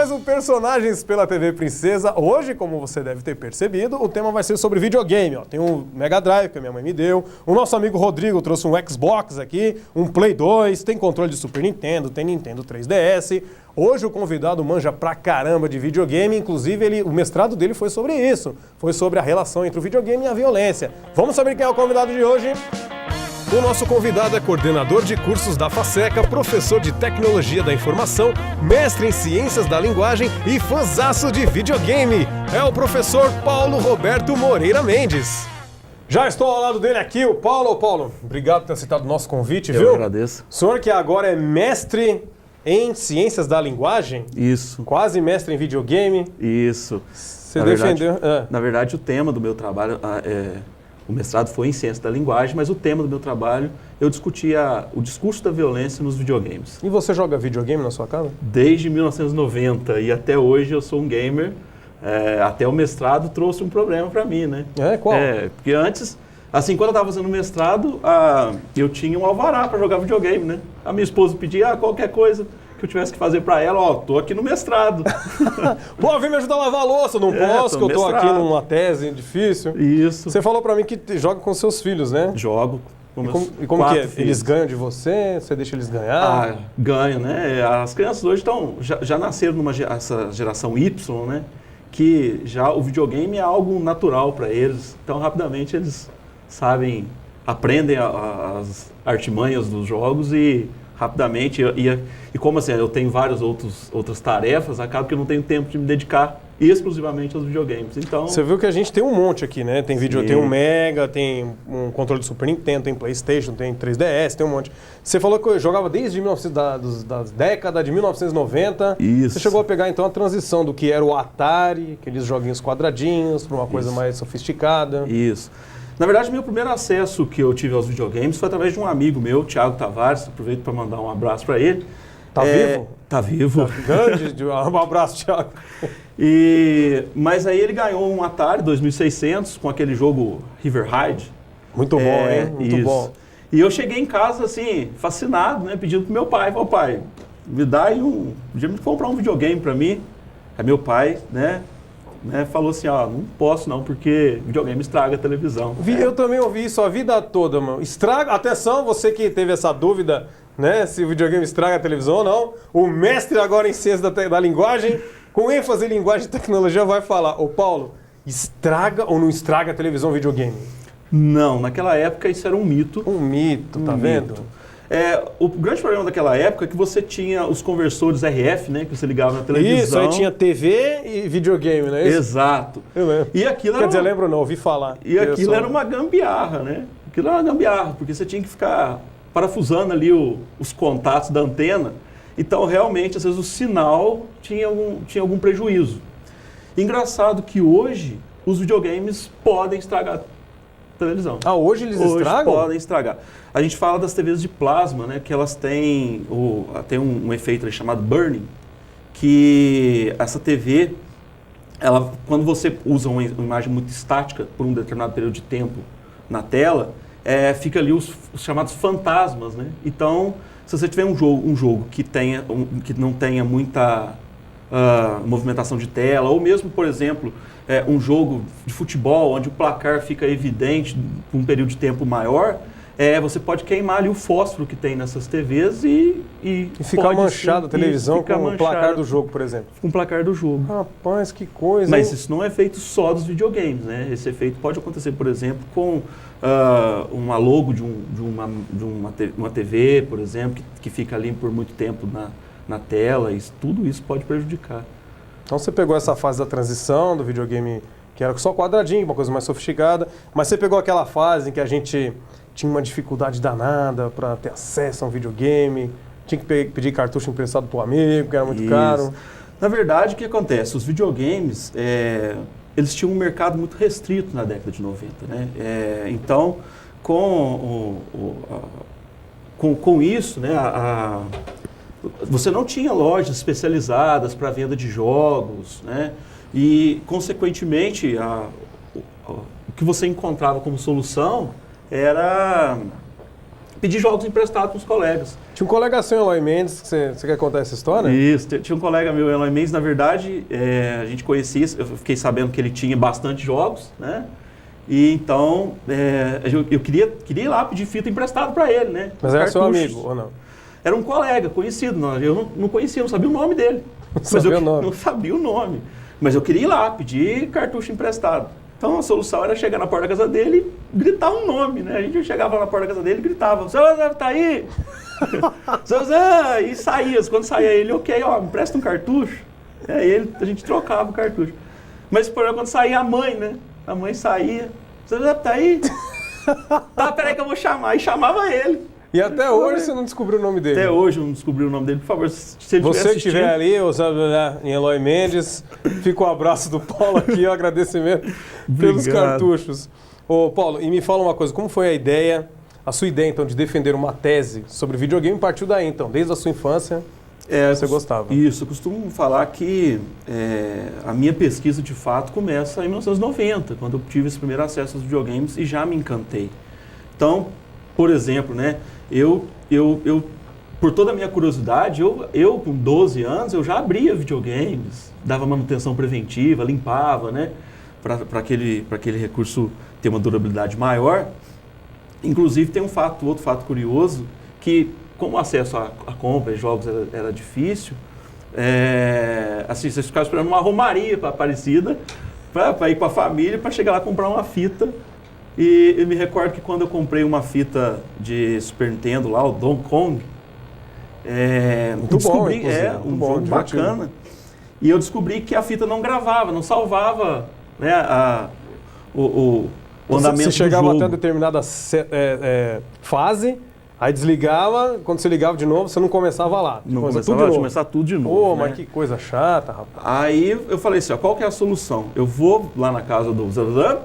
mais um Personagens pela TV Princesa. Hoje, como você deve ter percebido, o tema vai ser sobre videogame. Ó. Tem um Mega Drive que a minha mãe me deu, o nosso amigo Rodrigo trouxe um Xbox aqui, um Play 2, tem controle de Super Nintendo, tem Nintendo 3DS. Hoje o convidado manja pra caramba de videogame, inclusive o mestrado dele foi sobre isso, foi sobre a relação entre o videogame e a violência. Vamos saber quem é o convidado de hoje? O nosso convidado é coordenador de cursos da FASECA, professor de Tecnologia da Informação, mestre em Ciências da Linguagem e fãzaço de videogame. É o professor Paulo Roberto Moreira Mendes. Já estou ao lado dele aqui, o Paulo. Ô, Paulo, obrigado por ter aceitado o nosso convite, viu? Eu agradeço. O senhor que agora é mestre em Ciências da Linguagem. Isso. Quase mestre em videogame. Isso. Você defendeu... Na verdade, o tema do meu trabalho... O mestrado foi em Ciência da Linguagem, mas o tema do meu trabalho, eu discutia o discurso da violência nos videogames. E você joga videogame na sua casa? Desde 1990 e até hoje eu sou um gamer. Até o mestrado trouxe um problema para mim, né? Qual? Porque antes, assim, quando eu estava fazendo mestrado, eu tinha um alvará para jogar videogame, né? A minha esposa pedia qualquer coisa que eu tivesse que fazer para ela, tô aqui no mestrado. Pô, vem me ajudar a lavar a louça, não posso, que eu tô aqui numa tese difícil. Isso. Você falou para mim que joga com seus filhos, né? Jogo. E como que é? Filhos. Eles ganham de você? Você deixa eles ganhar? Ganham, né? As crianças hoje já nasceram essa geração Y, né? Que já o videogame é algo natural para eles. Então, rapidamente, eles aprendem as artimanhas dos jogos e rapidamente, e como assim, eu tenho várias outras tarefas, acaba que eu não tenho tempo de me dedicar exclusivamente aos videogames. Então, você viu que a gente tem um monte aqui, né? Tem tem um Mega, tem um controle de Super Nintendo, tem PlayStation, tem 3DS, tem um monte. Você falou que eu jogava desde das décadas de 1990. Isso. Você chegou a pegar então a transição do que era o Atari, aqueles joguinhos quadradinhos, para uma coisa mais sofisticada. Isso. Na verdade, meu primeiro acesso que eu tive aos videogames foi através de um amigo meu, Thiago Tavares. Aproveito para mandar um abraço para ele. Tá vivo? Tá vivo. Grande, um abraço, Thiago. Mas aí ele ganhou um Atari 2600 com aquele jogo River Raid. Muito bom, hein? Muito bom. E eu cheguei em casa, assim, fascinado, né? Pedindo pro meu pai. Falei, pai, me dá aí podia me comprar um videogame para mim. Aí meu pai, né, falou assim, não posso não, porque videogame estraga a televisão. Eu também ouvi isso a vida toda, mano. Estraga, atenção, você que teve essa dúvida, né, se o videogame estraga a televisão ou não, o mestre agora em Ciência da Linguagem, com ênfase em Linguagem e Tecnologia, vai falar, ô Paulo, estraga ou não estraga a televisão videogame? Não, naquela época isso era um mito. Um mito, tá vendo? O grande problema daquela época é que você tinha os conversores RF, né, que você ligava na televisão. Isso, aí tinha TV e videogame, não é isso? Exato. Eu lembro. E aquilo Quer dizer, lembro não, ouvi falar. E aquilo era uma gambiarra, né? Aquilo era uma gambiarra, porque você tinha que ficar parafusando ali os contatos da antena. Então, realmente, às vezes o sinal tinha algum prejuízo. Engraçado que hoje os videogames podem estragar a televisão. Hoje eles estragam? Podem estragar. A gente fala das TVs de plasma, né, que elas têm um efeito ali chamado burning, que essa TV, quando você usa uma imagem muito estática por um determinado período de tempo na tela, fica ali os chamados fantasmas, né? Então, se você tiver um jogo que não tenha muita movimentação de tela, ou mesmo, por exemplo, um jogo de futebol onde o placar fica evidente por um período de tempo maior, você pode queimar ali o fósforo que tem nessas TVs e ficar manchada a televisão com o placar do jogo, por exemplo. Com o placar do jogo. Rapaz, que coisa. Mas isso não é feito só dos videogames, né? Esse efeito pode acontecer, por exemplo, com uma logo de uma TV, por exemplo, que fica ali por muito tempo na tela. Tudo isso pode prejudicar. Então você pegou essa fase da transição do videogame, que era só quadradinho, uma coisa mais sofisticada, mas você pegou aquela fase em que a gente tinha uma dificuldade danada para ter acesso a um videogame, tinha que pedir cartucho emprestado para o amigo, que era muito caro. Na verdade, o que acontece? Os videogames, eles tinham um mercado muito restrito na década de 90, né? Então, com isso, né, você não tinha lojas especializadas para venda de jogos, né? E, consequentemente, o que você encontrava como solução era pedir jogos emprestados para os colegas. Tinha um colega seu, Eloy Mendes, que você quer contar essa história? Isso, tinha um colega meu, Eloy Mendes, na verdade, a gente conhecia, eu fiquei sabendo que ele tinha bastante jogos, né? E então, eu queria ir lá pedir fita emprestada para ele, né? Mas era seu amigo, ou não? Era um colega, conhecido, eu não conhecia, não sabia o nome dele. Não sabia o nome. Não sabia o nome. Mas eu queria ir lá, pedir cartucho emprestado. Então a solução era chegar na porta da casa dele e gritar um nome, né? A gente chegava lá na porta da casa dele e gritava, seu Zé, tá aí? Seu Zé! E saía. Quando saía ele, ok, ó, me presta um cartucho. Aí a gente trocava o cartucho. Mas por exemplo, quando saía a mãe, né? A mãe saía, seu Zé, tá aí? Tá, peraí que eu vou chamar. E chamava ele. E até hoje você não descobriu o nome dele? Até hoje eu não descobri o nome dele. Por favor, se ele você que estiver ali, em Eloy Mendes, fica o abraço do Paulo aqui, o agradecimento pelos cartuchos. Ô, Paulo, e me fala uma coisa, como foi a sua ideia, então, de defender uma tese sobre videogame? Partiu daí, então, desde a sua infância, você gostava? Isso, eu costumo falar que a minha pesquisa, de fato, começa em 1990, quando eu tive esse primeiro acesso aos videogames e já me encantei. Então, por exemplo, né, eu por toda a minha curiosidade, eu com 12 anos, eu já abria videogames, dava manutenção preventiva, limpava, né, para aquele recurso ter uma durabilidade maior. Inclusive, tem outro fato curioso, que como o acesso à compra de jogos era difícil, assim, vocês ficavam esperando uma romaria para Aparecida, para ir com a família, para chegar lá e comprar uma fita. E eu me recordo que quando eu comprei uma fita de Super Nintendo lá, o Donkey Kong, muito descobri, bom, um jogo bacana, e eu descobri que a fita não gravava, não salvava, né, o andamento do jogo. Você chegava até determinada fase, aí desligava, quando você ligava de novo, você não começava lá. Não começava, começar tudo de novo. Pô, né? mas que coisa chata, rapaz. Aí eu falei assim, ó, qual que é a solução? Eu vou lá na casa do Zé,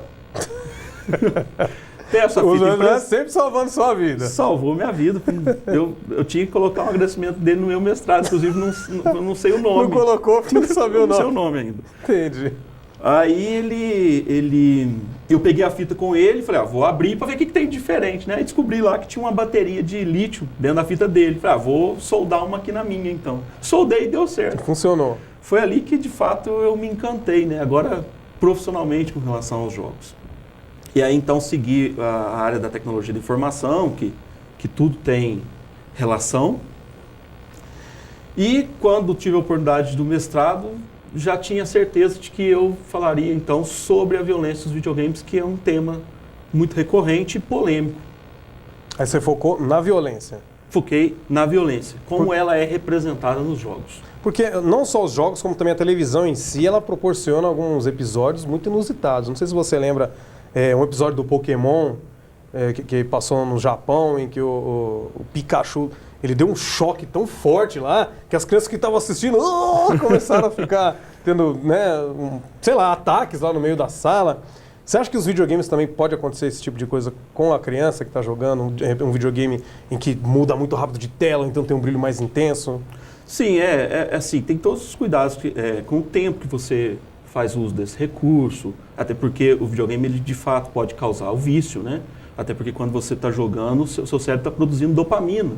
peço a fita emprestada. Sempre salvando sua vida. Salvou minha vida. Eu tinha que colocar um agradecimento dele no meu mestrado, inclusive não sei o nome. Não colocou porque não sabia o nome. Não sei o nome ainda. Entendi. Aí eu peguei a fita com ele e falei, vou abrir para ver o que tem de diferente, né? Aí descobri lá que tinha uma bateria de lítio dentro da fita dele. Falei, vou soldar uma aqui na minha então. Soldei e deu certo. Funcionou. Foi ali que de fato eu me encantei, né? Agora profissionalmente com relação aos jogos. E aí então segui a área da tecnologia de informação, que tudo tem relação. E quando tive a oportunidade do mestrado, já tinha certeza de que eu falaria então sobre a violência dos videogames, que é um tema muito recorrente e polêmico. Aí você focou na violência? Foquei na violência, como ela é representada nos jogos. Porque não só os jogos, como também a televisão em si, ela proporciona alguns episódios muito inusitados. Não sei se você lembra um episódio do Pokémon que passou no Japão, em que o Pikachu ele deu um choque tão forte lá que as crianças que estavam assistindo começaram a ficar tendo, né, ataques lá no meio da sala. Você acha que os videogames também pode acontecer esse tipo de coisa com a criança que está jogando um videogame em que muda muito rápido de tela, então tem um brilho mais intenso? Sim, assim, tem todos os cuidados com o tempo que você faz uso desse recurso, até porque o videogame ele de fato pode causar o vício, né? Até porque quando você está jogando, o seu cérebro está produzindo dopamina.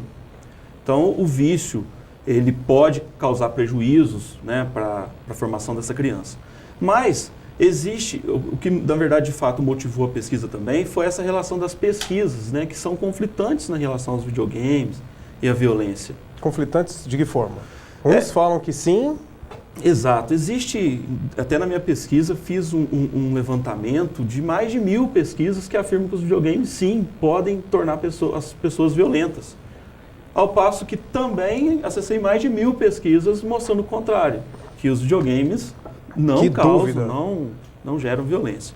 Então o vício ele pode causar prejuízos, né, para a formação dessa criança. Mas existe, o que na verdade de fato motivou a pesquisa também foi essa relação das pesquisas, né, que são conflitantes na relação aos videogames e à violência. Conflitantes de que forma? Uns falam que sim. Exato. Existe, até na minha pesquisa, fiz um levantamento de mais de 1000 pesquisas que afirmam que os videogames, sim, podem tornar as pessoas violentas. Ao passo que também acessei mais de 1000 pesquisas mostrando o contrário, que os videogames não causam, não geram violência.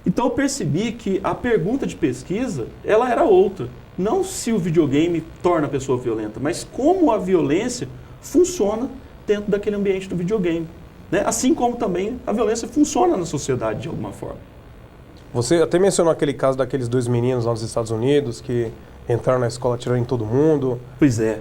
Então eu percebi que a pergunta de pesquisa, ela era outra. Não se o videogame torna a pessoa violenta, mas como a violência funciona dentro daquele ambiente do videogame, né? Assim como também a violência funciona na sociedade de alguma forma. Você até mencionou aquele caso daqueles 2 meninos lá nos Estados Unidos que entraram na escola atirando em todo mundo. Pois é.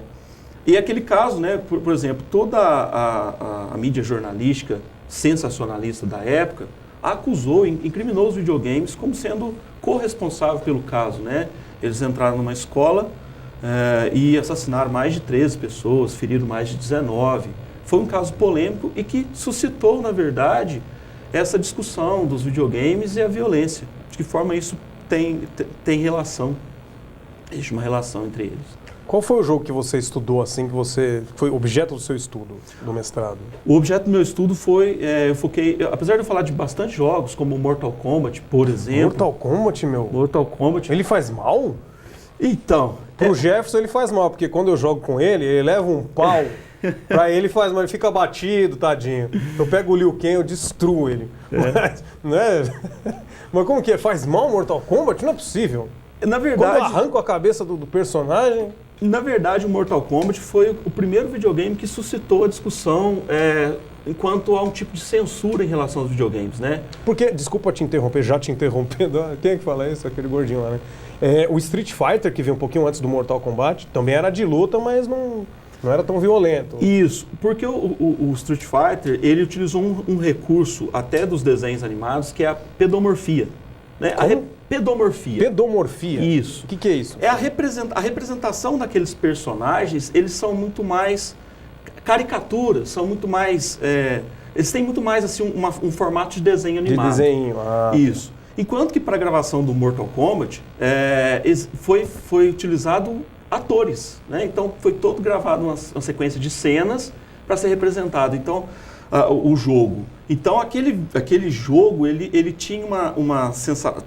E aquele caso, né, por exemplo, toda a mídia jornalística sensacionalista da época acusou, incriminou os videogames como sendo corresponsável pelo caso, né? Eles entraram numa escola e assassinaram mais de 13 pessoas, feriram mais de 19. Foi um caso polêmico e que suscitou, na verdade, essa discussão dos videogames e a violência. De que forma isso tem relação? Existe uma relação entre eles. Qual foi o jogo que você estudou, assim, que foi objeto do seu estudo, do mestrado? O objeto do meu estudo foi, eu foquei, apesar de eu falar de bastante jogos, como Mortal Kombat, por exemplo. Mortal Kombat, meu? Mortal Kombat. Ele faz mal? Então. Pro Jefferson ele faz mal, porque quando eu jogo com ele leva um pau, pra ele faz mal, ele fica abatido, tadinho. Eu pego o Liu Kang, eu destruo ele. Mas, não é? Mas como que é? Faz mal Mortal Kombat? Não é possível. Na Quando verdade, eu arranco a cabeça do personagem... Na verdade, o Mortal Kombat foi o primeiro videogame que suscitou a discussão enquanto há um tipo de censura em relação aos videogames, né? Porque, desculpa te interromper, já te interrompendo, quem é que fala isso? Aquele gordinho lá, né? O Street Fighter, que veio um pouquinho antes do Mortal Kombat, também era de luta, mas não era tão violento. Isso, porque o Street Fighter, ele utilizou um recurso até dos desenhos animados, que é a pedomorfia. Né? Pedomorfia. Pedomorfia? Isso. O que é isso? É a representação daqueles personagens, eles são muito mais caricaturas, são muito mais... eles têm muito mais assim, um formato de desenho animado. De desenho, Isso. Enquanto que para a gravação do Mortal Kombat, foi utilizado atores, né? Então foi todo gravado uma sequência de cenas para ser representado. Então, o jogo. Então aquele jogo ele tinha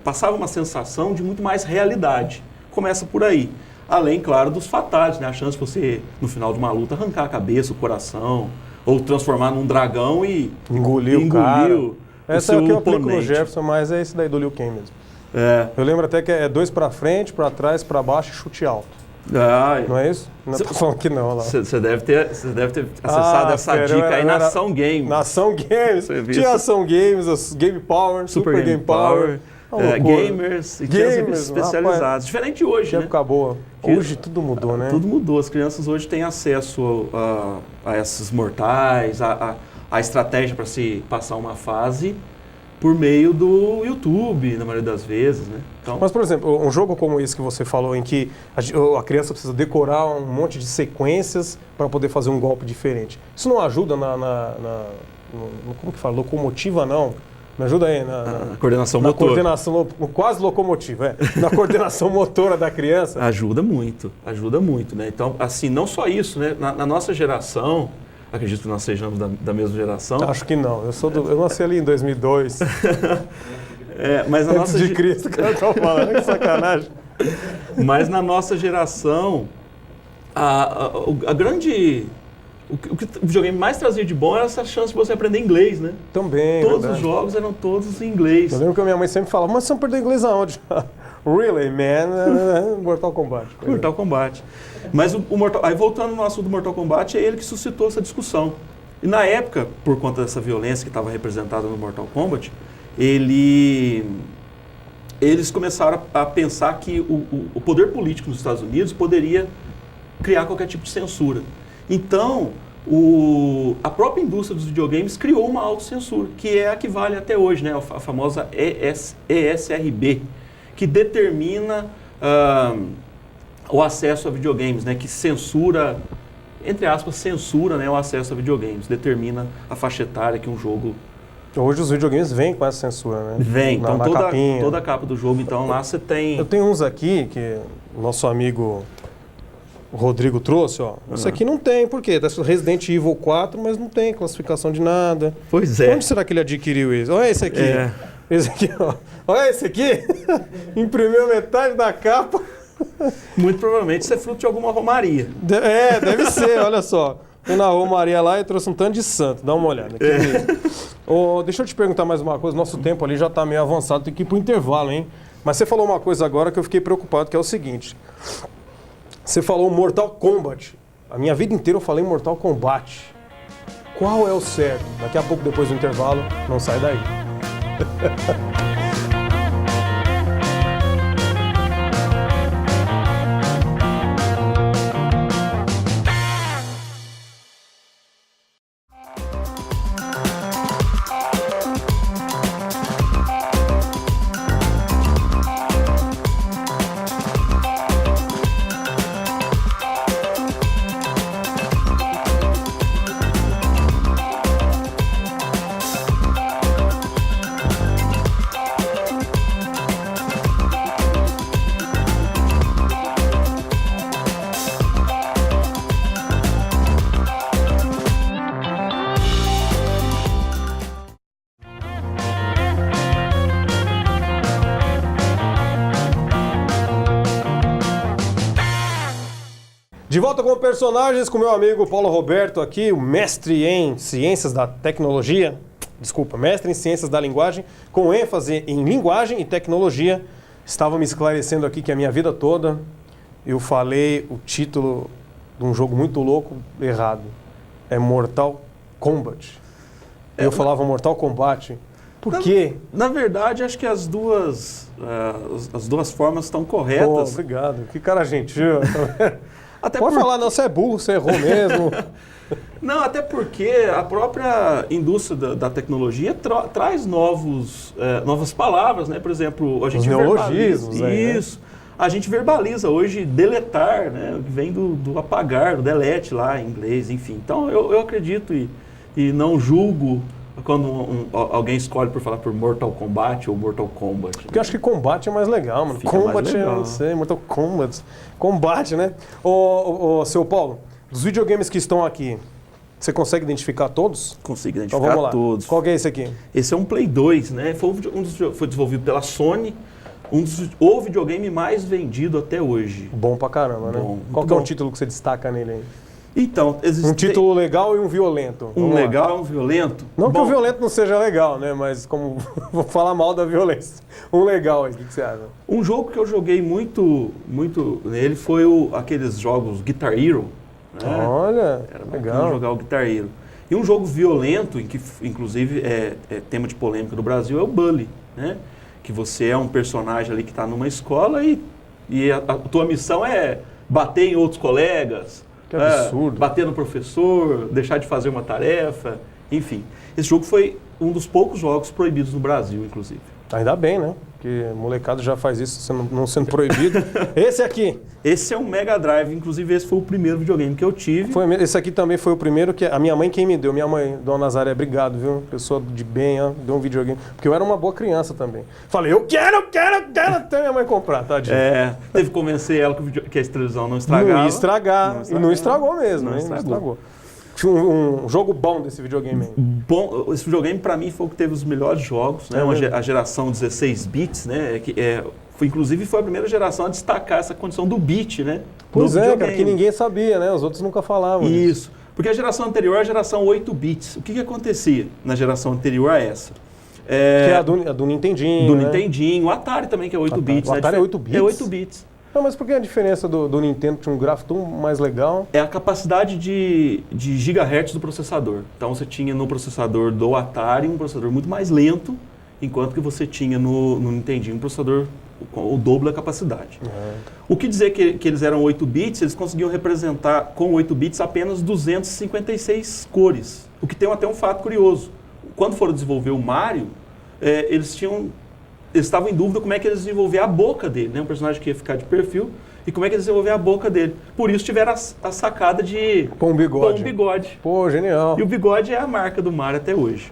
passava uma sensação de muito mais realidade. Começa por aí. Além, claro, dos fatais, né? A chance de você, no final de uma luta, arrancar a cabeça, o coração, ou transformar num dragão e engolir o cara. Essa é o que eu aplico no Jefferson, mas é esse daí do Liu Kang mesmo. Eu lembro até que é 2 pra frente, pra trás, pra baixo e chute alto. Não é isso? Não tô falando que não, lá. Você deve ter acessado essa dica aí na Ação Games. Na Ação Games. Tinha Ação Games, as Game Power, Super Game Power. Gamers e gamers especializados. Rapaz, diferente hoje, que né? Época boa. Hoje tudo mudou, né? Tudo mudou. As crianças hoje têm acesso a esses mortais, a estratégia para se passar uma fase por meio do YouTube, na maioria das vezes, né? Então... Mas, por exemplo, um jogo como esse que você falou, em que a criança precisa decorar um monte de sequências para poder fazer um golpe diferente. Isso não ajuda como que fala? Locomotiva, não? Me ajuda aí. Na coordenação motora. Coordenação, quase locomotiva, Na coordenação motora da criança. Ajuda muito, né? Então, assim, não só isso, né? Na nossa geração... Acredito que nós sejamos da mesma geração. Acho que não. Eu nasci ali em 2002. Mas na nossa de Cristo, que eu tô falando, que sacanagem. Mas na nossa geração, a grande... O que o videogame mais trazia de bom era essa chance de você aprender inglês, né? Também, todos os jogos eram todos em inglês. Eu lembro que a minha mãe sempre falava, mas você não perdeu inglês aonde? Really, man? Mortal Kombat. Mortal Kombat. Mas aí voltando no assunto do Mortal Kombat, é ele que suscitou essa discussão. E na época, por conta dessa violência que estava representada no Mortal Kombat, eles começaram a pensar que o poder político nos Estados Unidos poderia criar qualquer tipo de censura. Então, a própria indústria dos videogames criou uma autocensura, que é a que vale até hoje, né? A famosa ESRB, que determina o acesso a videogames, né? Que censura, entre aspas, censura, né, o acesso a videogames, determina a faixa etária que um jogo... Hoje os videogames vêm com essa censura, né? Vem, então toda a capa do jogo, então lá você tem... Eu tenho uns aqui que o nosso amigo Rodrigo trouxe, ó. Isso aqui não tem, por quê? Tá Resident Evil 4, mas não tem classificação de nada. Pois é. Onde será que ele adquiriu isso? Olha esse aqui. Esse aqui, ó. Olha esse aqui. Imprimiu metade da capa. Muito provavelmente isso é fruto de alguma romaria. Deve ser, olha só. Fui na romaria lá e trouxe um tanto de santo. Dá uma olhada. Deixa eu te perguntar mais uma coisa. Nosso tempo ali já está meio avançado, tem que ir pro intervalo, hein? Mas você falou uma coisa agora que eu fiquei preocupado, que é o seguinte. Você falou Mortal Kombat. A minha vida inteira eu falei Mortal Kombat. Qual é o certo? Daqui a pouco, depois do intervalo, não sai daí. De volta com personagens, com meu amigo Paulo Roberto aqui, o mestre em ciências da tecnologia, mestre em ciências da linguagem, com ênfase em linguagem e tecnologia. Estava me esclarecendo aqui que a minha vida toda eu falei o título de um jogo muito louco errado. É Mortal Kombat. Eu falava Mortal Kombat. Por quê? Na verdade, acho que as duas formas estão corretas. Pô, obrigado. Que cara gentil. Pode falar, não, você é burro, você errou mesmo. Não, até porque a própria indústria da tecnologia traz novas palavras, né? Por exemplo, a gente neologismos. Isso. A gente verbaliza hoje deletar, né? Vem do apagar, do delete lá em inglês, enfim. Então, eu acredito e não julgo quando alguém escolhe por falar por Mortal Kombat ou Mortal Kombat. Porque eu acho que combate é mais legal, mano. Kombat, eu não sei, Mortal Kombat. Combate, né? Ô, seu Paulo, dos videogames que estão aqui, você consegue identificar todos? Consigo identificar então, vamos lá. Todos. Qual que é esse aqui? Esse é um Play 2, né? Foi desenvolvido pela Sony, o videogame mais vendido até hoje. Bom pra caramba, né? Qual que é o título que você destaca nele aí? Então, um título legal e um violento. Um legal e um violento? Não que o violento não seja legal, né? Mas como vou falar mal da violência. Um legal aí, o que você acha? Um jogo que eu joguei muito nele foi aqueles jogos Guitar Hero. Né? Olha, era legal. Jogar o Guitar Hero. E um jogo violento, em que inclusive é tema de polêmica do Brasil, é o Bully, né? Que você é um personagem ali que está numa escola e a tua missão é bater em outros colegas. Que absurdo. Bater no professor, deixar de fazer uma tarefa, enfim. Esse jogo foi um dos poucos jogos proibidos no Brasil, inclusive. Ainda bem, né? Porque molecada já faz isso não sendo proibido. Esse aqui. Esse é um Mega Drive, inclusive esse foi o primeiro videogame que eu tive. Esse aqui também foi o primeiro que a minha mãe quem me deu. Minha mãe, Dona Nazaré, obrigado, viu? Pessoa de bem, ó, deu um videogame. Porque eu era uma boa criança também. Falei, eu quero até minha mãe comprar, tadinho. Teve que convencer ela que a televisão não estragava. Não ia estragar. E não estragou mesmo, né? Não estragou. Tinha um jogo bom desse videogame aí. Bom, esse videogame para mim foi o que teve os melhores jogos, né? A geração 16 bits, né? Inclusive foi a primeira geração a destacar essa condição do bit, né? Pois é, cara, que ninguém sabia, né? Os outros nunca falavam. Isso. Porque a geração anterior é a geração 8 bits. O que acontecia na geração anterior a essa? Que é a do Nintendinho. Do Nintendinho. O Atari também, que é 8 bits. O Atari é 8 bits? É 8 bits. Não, mas por que a diferença do Nintendo tinha um gráfico tão mais legal? É a capacidade de gigahertz do processador. Então você tinha no processador do Atari um processador muito mais lento, enquanto que você tinha no Nintendinho um processador com o dobro da capacidade. O que dizer que eles eram 8 bits, eles conseguiam representar com 8 bits apenas 256 cores. O que tem até um fato curioso. Quando foram desenvolver o Mario, eles estavam em dúvida como é que eles desenvolviam a boca dele, né? Um personagem que ia ficar de perfil, e como é que eles desenvolviam a boca dele. Por isso tiveram a sacada de pôr um bigode. Pô, genial. E o bigode é a marca do Mario até hoje.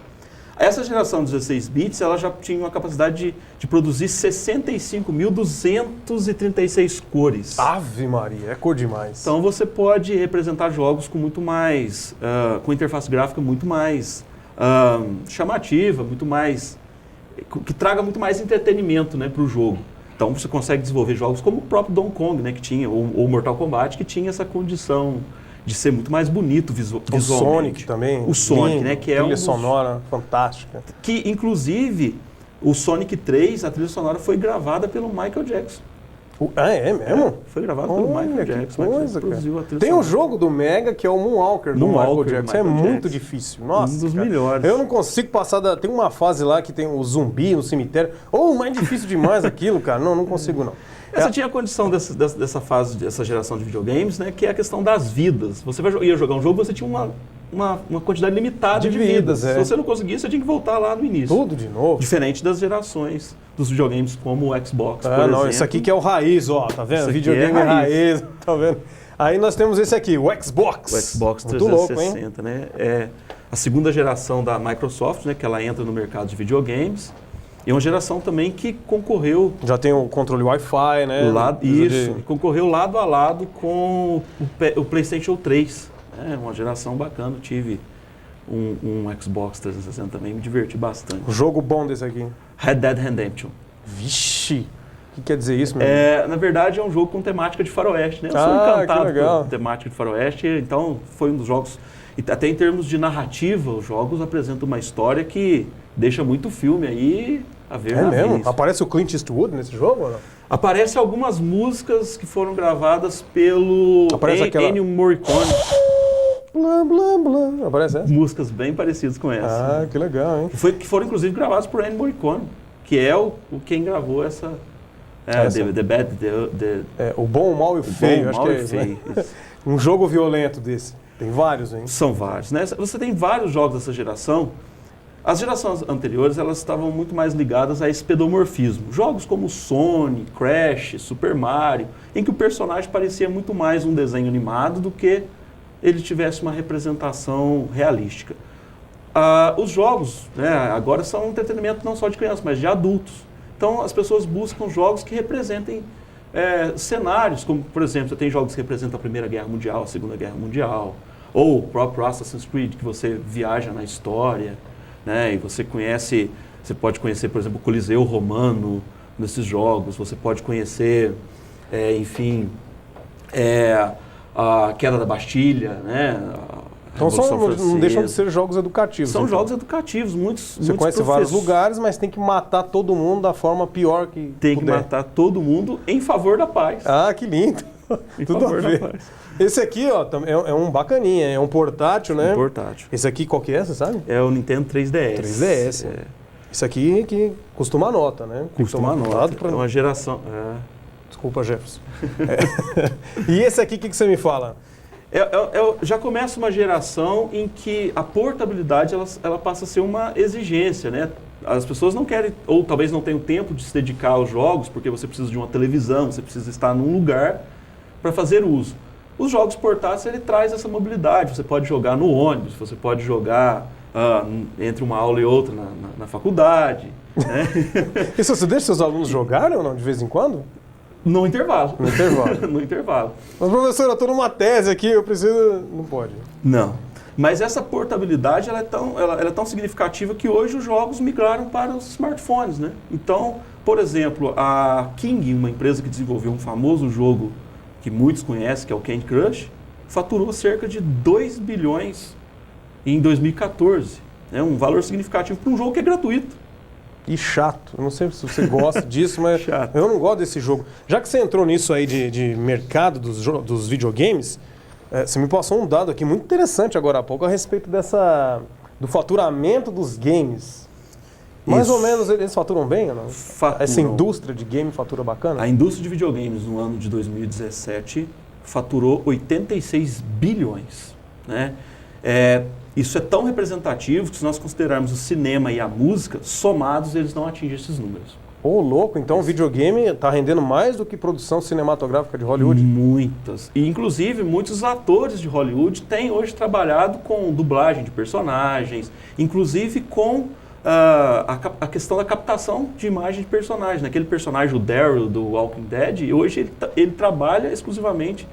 Essa geração 16 bits, ela já tinha uma capacidade de produzir 65.236 cores. Ave Maria, é cor demais. Então você pode representar jogos com muito mais, com interface gráfica muito mais chamativa, muito mais que traga muito mais entretenimento, né, para o jogo. Então você consegue desenvolver jogos como o próprio Donkey Kong, né, que tinha, ou Mortal Kombat, que tinha essa condição de ser muito mais bonito visualmente. O Sonic também. O Sonic, lindo, né, que é trilha sonora fantástica. Que, inclusive, o Sonic 3, a trilha sonora foi gravada pelo Michael Jackson. É mesmo? Foi gravado pelo Michael Jackson. Coisa, cara. Tem um jogo do Mega que é o Moonwalker do Michael Jackson. É muito difícil. Nossa, um dos melhores. Eu não consigo passar Tem uma fase lá que tem o zumbi no cemitério. Mais difícil demais aquilo, cara. Não consigo, não. Essa tinha a condição dessa fase, dessa geração de videogames, né? Que é a questão das vidas. Você ia jogar um jogo, você tinha uma quantidade limitada de vidas. Se você não conseguisse, você tinha que voltar lá no início. Tudo de novo. Diferente das gerações dos videogames como o Xbox, por exemplo. Esse aqui que é o raiz, ó, tá vendo? Videogame raiz, tá vendo? Aí nós temos esse aqui, o Xbox. O Xbox 360, né? É a segunda geração da Microsoft, né? Que ela entra no mercado de videogames. E uma geração também que concorreu... Já tem o controle Wi-Fi, né? Isso, concorreu lado a lado com o PlayStation 3. É uma geração bacana, tive um Xbox 360 também, me diverti bastante. O jogo bom desse aqui? Red Dead Redemption. Vixe! O que quer dizer isso, meu amigo? Na verdade, é um jogo com temática de faroeste, né? Eu sou que encantado legal. por temática de faroeste, então foi um dos jogos... E até em termos de narrativa, os jogos apresentam uma história que deixa muito filme aí a ver É mesmo? navios. Aparece o Clint Eastwood nesse jogo ou não? Aparece algumas músicas que foram gravadas pelo Aparece aquela- Ennio Morricone. Blá, blá, blá. Aparece essa? Músicas bem parecidas com essa. Ah, que legal, hein? Que foram inclusive gravadas por Ennio Morricone, que é quem gravou essa... Essa. The Bad, the O bom, o mal e o feio, Bom, acho Mal que e é isso, né? Feio. Um jogo violento desse. Tem vários, hein? São vários, né? Você tem vários jogos dessa geração. As gerações anteriores, elas estavam muito mais ligadas a esse pedomorfismo. Jogos como Sonic, Crash, Super Mario, em que o personagem parecia muito mais um desenho animado do que ele tivesse uma representação realística. Os jogos, né, agora são um entretenimento não só de crianças, mas de adultos. Então, as pessoas buscam jogos que representem cenários, como, por exemplo, você tem jogos que representam a Primeira Guerra Mundial, a Segunda Guerra Mundial, ou o próprio Assassin's Creed, que você viaja na história, né, e você pode conhecer, por exemplo, o Coliseu Romano nesses jogos, você pode conhecer, a queda da Bastilha, né, Então não deixam de ser jogos educativos. São então. jogos educativos, Você conhece vários lugares, mas tem que matar todo mundo da forma pior que Tem que puder. matar todo mundo em favor da paz. Ah, que lindo. Em Tudo a favor da ver. paz. Esse aqui, ó, é um bacaninha, é um portátil, né? Portátil. Esse aqui qual que é, você sabe? É o Nintendo 3DS. 3DS. É. Isso aqui que custa uma nota, né? Tem que Custa tomar uma cuidado nota. pra- É uma geração... Desculpa, Jefferson. E esse aqui, o que você me fala? Já começa uma geração em que a portabilidade ela passa a ser uma exigência, né? As pessoas não querem, ou talvez não tenham tempo de se dedicar aos jogos, porque você precisa de uma televisão, você precisa estar num lugar para fazer uso. Os jogos portáteis, ele traz essa mobilidade. Você pode jogar no ônibus, você pode jogar entre uma aula e outra na faculdade, né? E você deixa seus alunos jogarem ou não, de vez em quando? No intervalo. No intervalo. No intervalo. Mas, professor, eu estou numa tese aqui, eu preciso... Não pode. Não. Mas essa portabilidade ela é tão significativa que hoje os jogos migraram para os smartphones, né? Então, por exemplo, a King, uma empresa que desenvolveu um famoso jogo que muitos conhecem, que é o Candy Crush, faturou cerca de 2 bilhões em 2014. É um valor significativo para um jogo que é gratuito. E chato. Eu não sei se você gosta disso, mas Chato. eu não gosto desse jogo. Já que você entrou nisso aí de mercado dos videogames, você me passou um dado aqui muito interessante agora há pouco a respeito do faturamento dos games. Mais Isso. ou menos eles faturam bem ou não? Faturam. Essa indústria de game fatura bacana? A indústria de videogames no ano de 2017 faturou 86 bilhões, né? Isso é tão representativo que se nós considerarmos o cinema e a música, somados eles não atingem esses números. Ô, louco, então o videogame está rendendo mais do que produção cinematográfica de Hollywood? Muitas. E, inclusive, muitos atores de Hollywood têm hoje trabalhado com dublagem de personagens, inclusive com a questão da captação de imagem de personagem. Aquele personagem, o Daryl, do Walking Dead, hoje ele trabalha exclusivamente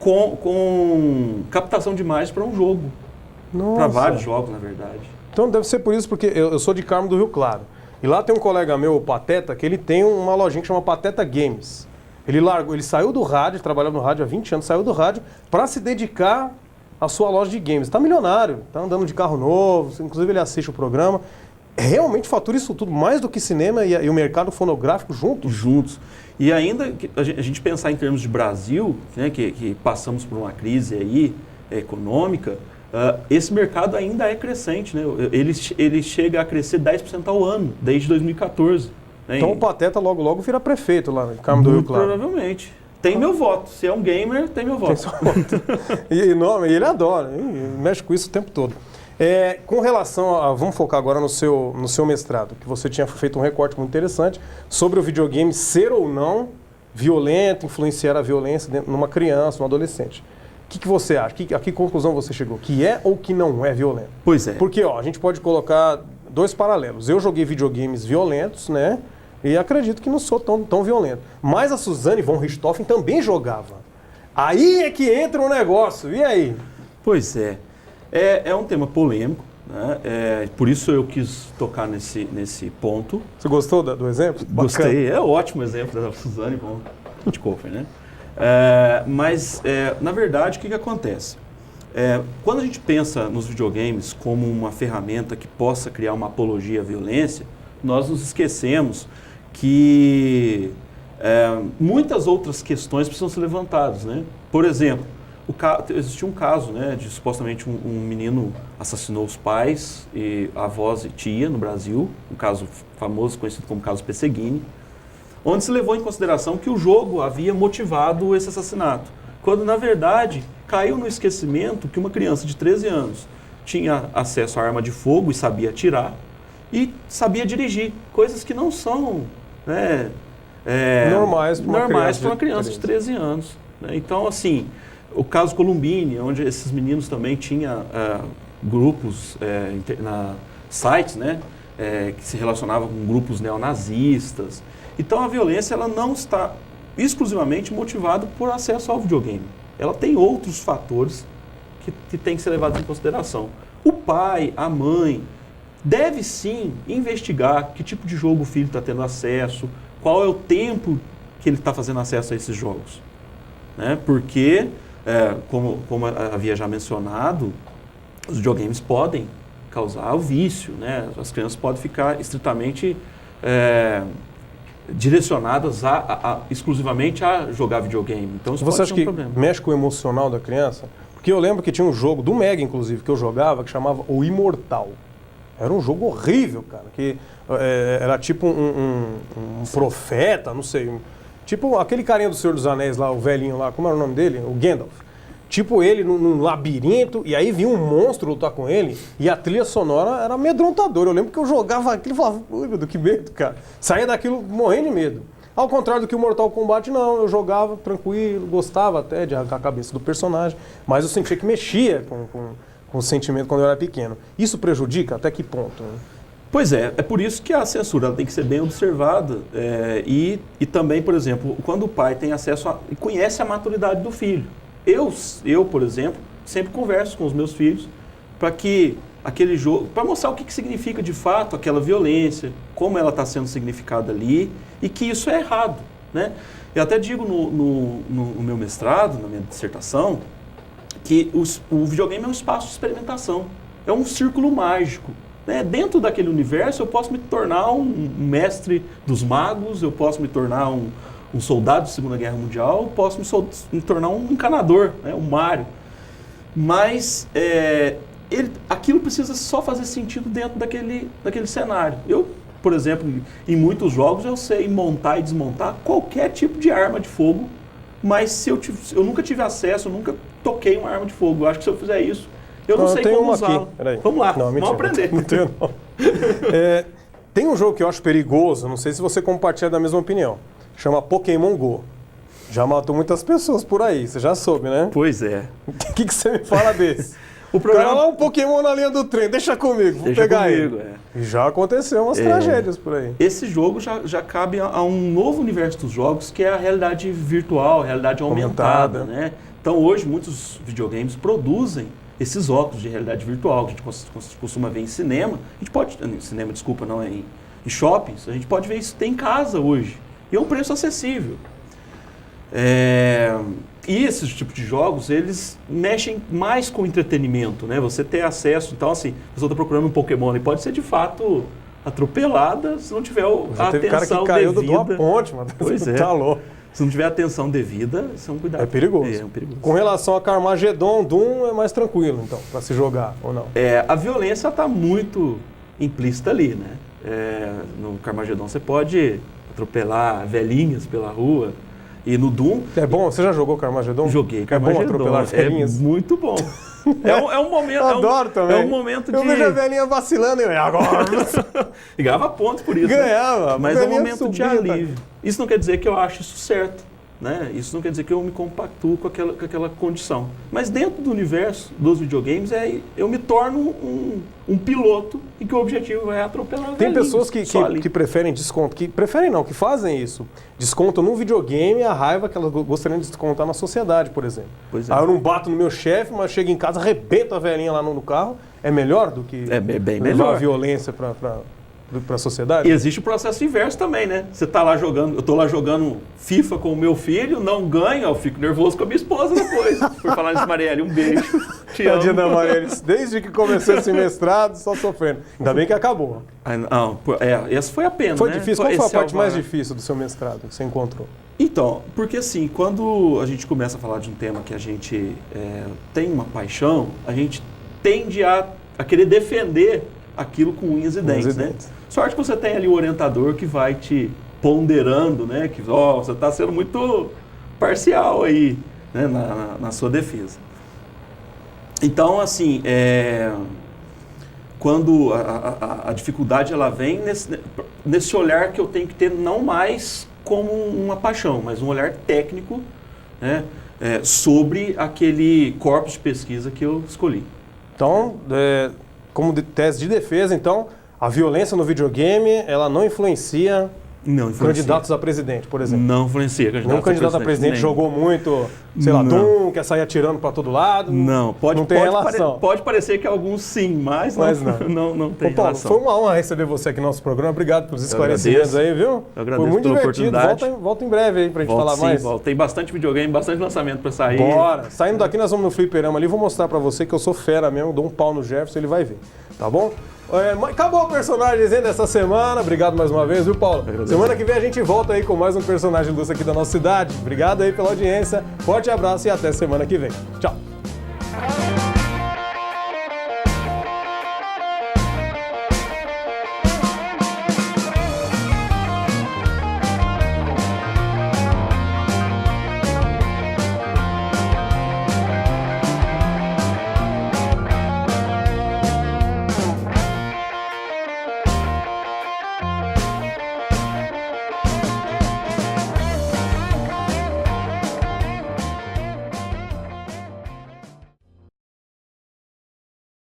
com captação de imagens para um jogo. Nossa. Para vários jogos, na verdade. Então deve ser por isso, porque eu sou de Carmo do Rio Claro. E lá tem um colega meu, o Pateta, que ele tem uma lojinha que chama Pateta Games. Ele saiu do rádio, trabalhava no rádio há 20 anos, saiu do rádio para se dedicar à sua loja de games. Está milionário, está andando de carro novo, inclusive ele assiste o programa. Realmente fatura isso tudo, mais do que cinema e o mercado fonográfico juntos. E ainda, a gente pensar em termos de Brasil, né, que passamos por uma crise aí, econômica, esse mercado ainda é crescente, né? Ele chega a crescer 10% ao ano, desde 2014. Né? Então o Pateta logo vira prefeito lá em Carmo do Rio Claro. Provavelmente. Tem meu voto. Se é um gamer, tem meu voto. Tem sua conta. E ele adora, ele mexe com isso o tempo todo. Com relação vamos focar agora no seu mestrado, que você tinha feito um recorte muito interessante sobre o videogame ser ou não violento, influenciar a violência numa criança, num adolescente. O que você acha? A que conclusão você chegou? Que é ou que não é violento? Pois é. Porque a gente pode colocar dois paralelos. Eu joguei videogames violentos, né? E acredito que não sou tão violento. Mas a Suzane von Richthofen também jogava. Aí é que entra um negócio. E aí? Pois é. É um tema polêmico, né? Por isso eu quis tocar nesse ponto. Você gostou do exemplo? Gostei, é ótimo exemplo da Suzane von Richthofen, né? Mas, na verdade, o que acontece? Quando a gente pensa nos videogames como uma ferramenta que possa criar uma apologia à violência, nós nos esquecemos que muitas outras questões precisam ser levantadas, né? Por exemplo, existia um caso, né, de supostamente um menino assassinou os pais, e avós e tia no Brasil, um caso famoso conhecido como caso Pesseguini, onde se levou em consideração que o jogo havia motivado esse assassinato, quando na verdade caiu no esquecimento que uma criança de 13 anos tinha acesso à arma de fogo e sabia atirar e sabia dirigir, coisas que não são, né, normais para uma criança de 13 anos. Né? Então, assim, o caso Columbine, onde esses meninos também tinham grupos, sites, né, que se relacionavam com grupos neonazistas. Então, a violência ela não está exclusivamente motivada por acesso ao videogame. Ela tem outros fatores que têm que ser levados em consideração. O pai, a mãe, deve sim investigar que tipo de jogo o filho está tendo acesso, qual é o tempo que ele está fazendo acesso a esses jogos. Né? Porque, como havia já mencionado, os videogames podem causar o vício, né? As crianças podem ficar estritamente direcionadas exclusivamente a jogar videogame. Então, isso Você pode acha ser um que problema. mexe com o emocional da criança? Porque eu lembro que tinha um jogo do Mega, inclusive, que eu jogava, que chamava O Imortal. Era um jogo horrível, cara, que era tipo um profeta, não sei, tipo aquele carinha do Senhor dos Anéis lá, o velhinho lá, como era o nome dele? O Gandalf. Tipo ele num labirinto, e aí vinha um monstro lutar com ele, e a trilha sonora era amedrontadora. Eu lembro que eu jogava aquilo e falava, ui, meu Deus, que medo, cara. Saía daquilo morrendo de medo. Ao contrário do que o Mortal Kombat, não, eu jogava tranquilo, gostava até de arrancar a cabeça do personagem, mas eu sentia que mexia com o sentimento quando eu era pequeno. Isso prejudica? Até que ponto? Né? Pois é por isso que a censura ela tem que ser bem observada e também, por exemplo, quando o pai tem acesso e conhece a maturidade do filho. Eu, por exemplo, sempre converso com os meus filhos para que aquele jogo, para mostrar o que significa de fato aquela violência, como ela está sendo significada ali e que isso é errado, né? Eu até digo no meu mestrado, na minha dissertação, que o videogame é um espaço de experimentação, é um círculo mágico. Né? Dentro daquele universo eu posso me tornar um mestre dos magos, eu posso me tornar um soldado da Segunda Guerra Mundial, eu posso me tornar um encanador, né? Um Mario. Mas aquilo precisa só fazer sentido dentro daquele cenário. Eu, por exemplo, em muitos jogos eu sei montar e desmontar qualquer tipo de arma de fogo, mas se eu nunca tive acesso, eu nunca toquei uma arma de fogo. Eu acho que se eu fizer isso, eu não sei como usá-la. Vamos lá, vamos aprender. Não tenho, não. Tem um jogo que eu acho perigoso, não sei se você compartilha da mesma opinião, chama Pokémon Go. Já matou muitas pessoas por aí, você já soube, né? Pois é. O que você me fala desse? O programa... Cara, lá um Pokémon na linha do trem, deixa comigo, vou pegar ele. E já aconteceu umas tragédias por aí. Esse jogo já cabe a um novo universo dos jogos, que é a realidade virtual, a realidade aumentada, né? Então hoje muitos videogames produzem esses óculos de realidade virtual, que a gente costuma ver em cinema. A gente pode, cinema, desculpa, não é em shoppings, a gente pode ver isso tem em casa hoje. E é um preço acessível. E esses tipos de jogos, eles mexem mais com o entretenimento, né? Você ter acesso, então assim, a pessoa está procurando um Pokémon e pode ser de fato atropelada se não tiver a atenção devida. Cara que caiu de uma ponte, mano. Pois é. Tá louco. Se não tiver atenção devida, isso é um cuidado. É perigoso. É perigoso. Com relação a Carmageddon, Doom é mais tranquilo, então, para se jogar, ou não? A violência está muito implícita ali, né? No Carmageddon você pode atropelar velhinhas pela rua. E no Doom... É bom? Você já jogou Carmageddon? Joguei Carmageddon. É bom atropelar velhinhas? É muito bom. É um momento... Adoro também. É um momento de... Eu vejo a velhinha vacilando e agora... E ganhava pontos por isso. Ganhava. Né? Mas é um momento de alívio. Isso não quer dizer que eu acho isso certo. Né? Isso não quer dizer que eu me compactuo com aquela condição. Mas dentro do universo dos videogames, eu me torno um piloto e que o objetivo é atropelar. Tem pessoas que preferem desconto, que fazem isso. Descontam no videogame a raiva que elas gostariam de descontar na sociedade, por exemplo. Pois é. Aí eu não bato no meu chefe, mas chego em casa, arrebento a velhinha lá no carro é melhor do que bem levar melhor. a violência para a sociedade? E existe o processo inverso também, né? Você tá lá jogando, eu tô lá jogando FIFA com o meu filho, não ganho, eu fico nervoso com a minha esposa depois. Por falar nisso, Marielle, um beijo. Te amo. Tadinha da Marielle, desde que começou esse mestrado, só sofrendo. Ainda bem que acabou. Essa foi a pena, Foi né? difícil? Qual foi a Esse parte mais alvará. difícil do seu mestrado que você encontrou? Então, porque assim, quando a gente começa a falar de um tema que a gente tem uma paixão, a gente tende a querer defender aquilo com unhas e dentes, né? Sorte que você tem ali o orientador que vai te ponderando, né? Que você está sendo muito parcial aí, né? na sua defesa. Então, assim, quando a dificuldade ela vem nesse olhar que eu tenho que ter não mais como uma paixão, mas um olhar técnico, né? Sobre aquele corpus de pesquisa que eu escolhi. Então, como tese de defesa, então, a violência no videogame, ela não influencia candidatos a presidente, por exemplo. Não influencia. Nenhum candidato a presidente jogou muito, sei lá, Doom, quer sair atirando para todo lado. Não, não tem relação. Pode parecer que alguns sim, mas não tem Paulo, relação. foi uma honra receber você aqui no nosso programa. Obrigado pelos esclarecimentos aí, viu? Eu agradeço foi muito pela divertido. oportunidade. Volta em breve aí pra gente falar mais. Tem bastante videogame, bastante lançamento para sair. Bora! Saindo daqui, nós vamos no fliperama ali. Vou mostrar pra você que eu sou fera mesmo. Dou um pau no Jefferson, ele vai ver. Tá bom? Acabou o personagem dessa semana. Obrigado mais uma vez, viu, Paulo? Semana que vem a gente volta aí com mais um personagem ilustre aqui da nossa cidade. Obrigado aí pela audiência. Forte abraço e até semana que vem. Tchau!